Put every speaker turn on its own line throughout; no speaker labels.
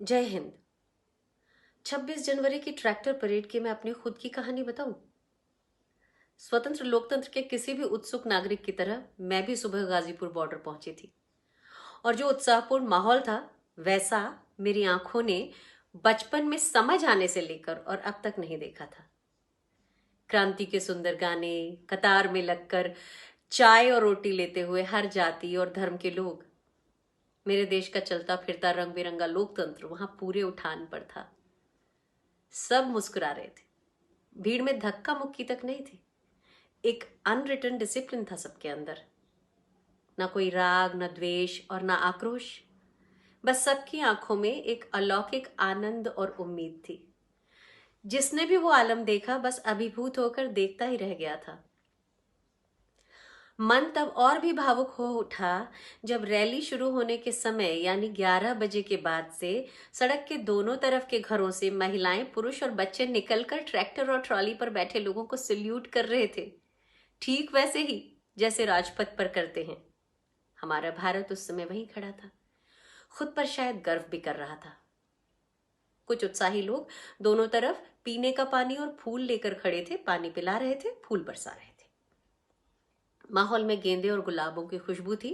जय हिंद। 26 जनवरी की tractor parade की मैं अपनी खुद की कहानी बताऊं। स्वतंत्र लोकतंत्र के किसी भी उत्सुक नागरिक की तरह मैं भी सुबह गाजीपुर बॉर्डर पहुंची थी और जो उत्साहपूर्ण माहौल था वैसा मेरी आंखों ने बचपन में समझ आने से लेकर और अब तक नहीं देखा था। क्रांति के सुंदर गाने, कतार में लगकर चाय और रोटी लेते हुए हर जाति और धर्म के लोग, मेरे देश का चलता फिरता रंग बिरंगा लोकतंत्र वहां पूरे उठान पर था। सब मुस्कुरा रहे थे, भीड़ में धक्का मुक्की तक नहीं थी। एक अनरिटन डिसिप्लिन था सबके अंदर, ना कोई राग, ना द्वेष और ना आक्रोश। बस सबकी आंखों में एक अलौकिक आनंद और उम्मीद थी। जिसने भी वो आलम देखा बस अभिभूत होकर देखता ही रह गया था। मन तब और भी भावुक हो उठा जब रैली शुरू होने के समय यानी 11 बजे के बाद से सड़क के दोनों तरफ के घरों से महिलाएं, पुरुष और बच्चे निकलकर ट्रैक्टर और ट्रॉली पर बैठे लोगों को सल्यूट कर रहे थे, ठीक वैसे ही जैसे राजपथ पर करते हैं। हमारा भारत उस समय वहीं खड़ा था, खुद पर शायद गर्व भी कर रहा था। कुछ उत्साही लोग दोनों तरफ पीने का पानी और फूल लेकर खड़े थे, पानी पिला रहे थे, फूल बरसा रहे थे। माहौल में गेंदे और गुलाबों की खुशबू थी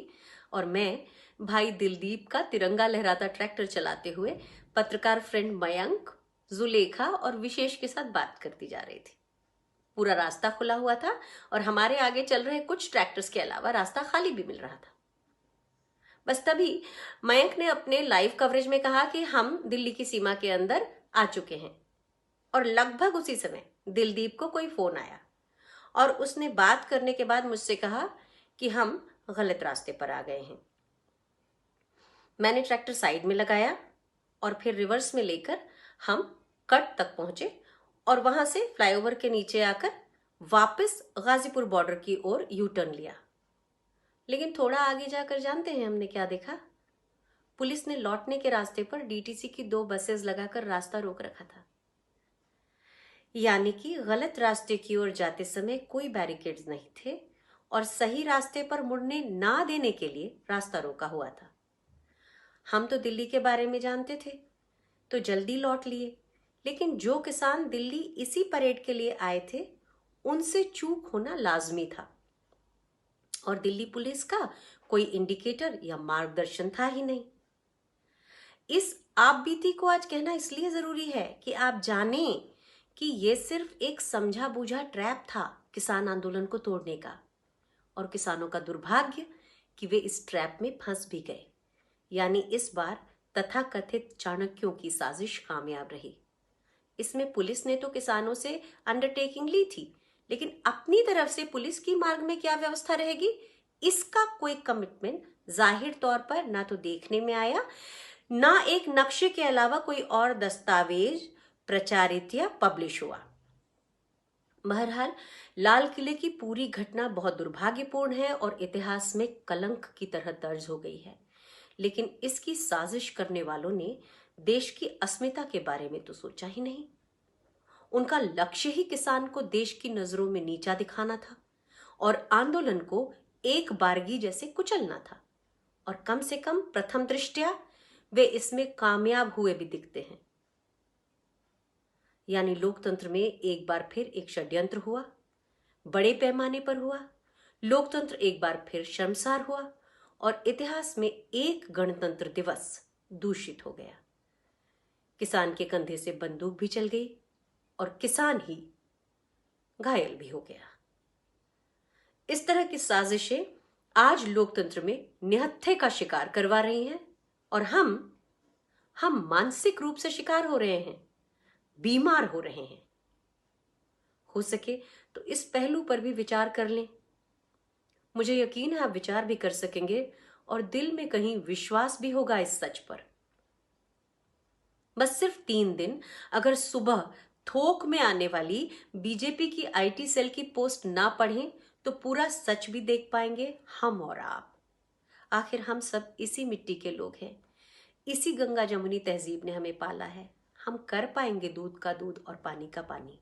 और मैं भाई दिलदीप का तिरंगा लहराता ट्रैक्टर चलाते हुए पत्रकार फ्रेंड मयंक, जुलेखा और विशेष के साथ बात करती जा रही थी। पूरा रास्ता खुला हुआ था और हमारे आगे चल रहे कुछ ट्रैक्टर्स के अलावा रास्ता खाली भी मिल रहा था। बस तभी मयंक ने अपने लाइव कवरेज में कहा कि हम दिल्ली की सीमा के अंदर आ चुके हैं और लगभग उसी समय दिलदीप को कोई फोन आया और उसने बात करने के बाद मुझसे कहा कि हम गलत रास्ते पर आ गए हैं। मैंने ट्रैक्टर साइड में लगाया और फिर रिवर्स में लेकर हम कट तक पहुंचे और वहां से फ्लाईओवर के नीचे आकर वापस गाजीपुर बॉर्डर की ओर यू टर्न लिया। लेकिन थोड़ा आगे जाकर जानते हैं हमने क्या देखा? पुलिस ने लौटने के रास्ते पर डीटीसी की 2 बसेस लगाकर रास्ता रोक रखा था। यानी कि गलत रास्ते की ओर जाते समय कोई बैरिकेड्स नहीं थे और सही रास्ते पर मुड़ने ना देने के लिए रास्ता रोका हुआ था। हम तो दिल्ली के बारे में जानते थे तो जल्दी लौट लिए, लेकिन जो किसान दिल्ली इसी परेड के लिए आए थे उनसे चूक होना लाजमी था और दिल्ली पुलिस का कोई इंडिकेटर या मार्गदर्शन था ही नहीं। इस आप बीती को आज कहना इसलिए जरूरी है कि आप जानें कि यह सिर्फ एक समझा बूझा ट्रैप था किसान आंदोलन को तोड़ने का, और किसानों का दुर्भाग्य कि वे इस ट्रैप में फंस भी गए। यानी इस बार तथाकथित चाणक्यों की साजिश कामयाब रही। इसमें पुलिस ने तो किसानों से अंडरटेकिंग ली थी, लेकिन अपनी तरफ से पुलिस की मार्ग में क्या व्यवस्था रहेगी इसका कोई कमिटमेंट जाहिर तौर पर ना तो देखने में आया, ना एक नक्शे के अलावा कोई और दस्तावेज प्रचारित या पब्लिश हुआ। बहरहाल लाल किले की पूरी घटना बहुत दुर्भाग्यपूर्ण है और इतिहास में कलंक की तरह दर्ज हो गई है। लेकिन इसकी साजिश करने वालों ने देश की अस्मिता के बारे में तो सोचा ही नहीं। उनका लक्ष्य ही किसान को देश की नजरों में नीचा दिखाना था और आंदोलन को एक बारगी जैसे कुचलना था। और कम से कम प्रथम दृष्टया वे इसमें कामयाब हुए भी दिखते हैं। यानी लोकतंत्र में एक बार फिर एक षड्यंत्र हुआ, बड़े पैमाने पर हुआ। लोकतंत्र एक बार फिर शर्मसार हुआ और इतिहास में एक गणतंत्र दिवस दूषित हो गया। किसान के कंधे से बंदूक भी चल गई और किसान ही घायल भी हो गया। इस तरह की साजिशें आज लोकतंत्र में निहत्थे का शिकार करवा रही हैं और हम मानसिक रूप से शिकार हो रहे हैं, बीमार हो रहे हैं। हो सके तो इस पहलू पर भी विचार कर लें। मुझे यकीन है आप विचार भी कर सकेंगे और दिल में कहीं विश्वास भी होगा इस सच पर। बस सिर्फ 3 दिन अगर सुबह थोक में आने वाली बीजेपी की आईटी सेल की पोस्ट ना पढ़ें तो पूरा सच भी देख पाएंगे हम और आप। आखिर हम सब इसी मिट्टी के लोग हैं, इसी गंगा जमुनी तहजीब ने हमें पाला है। हम कर पाएंगे दूध का दूध और पानी का पानी।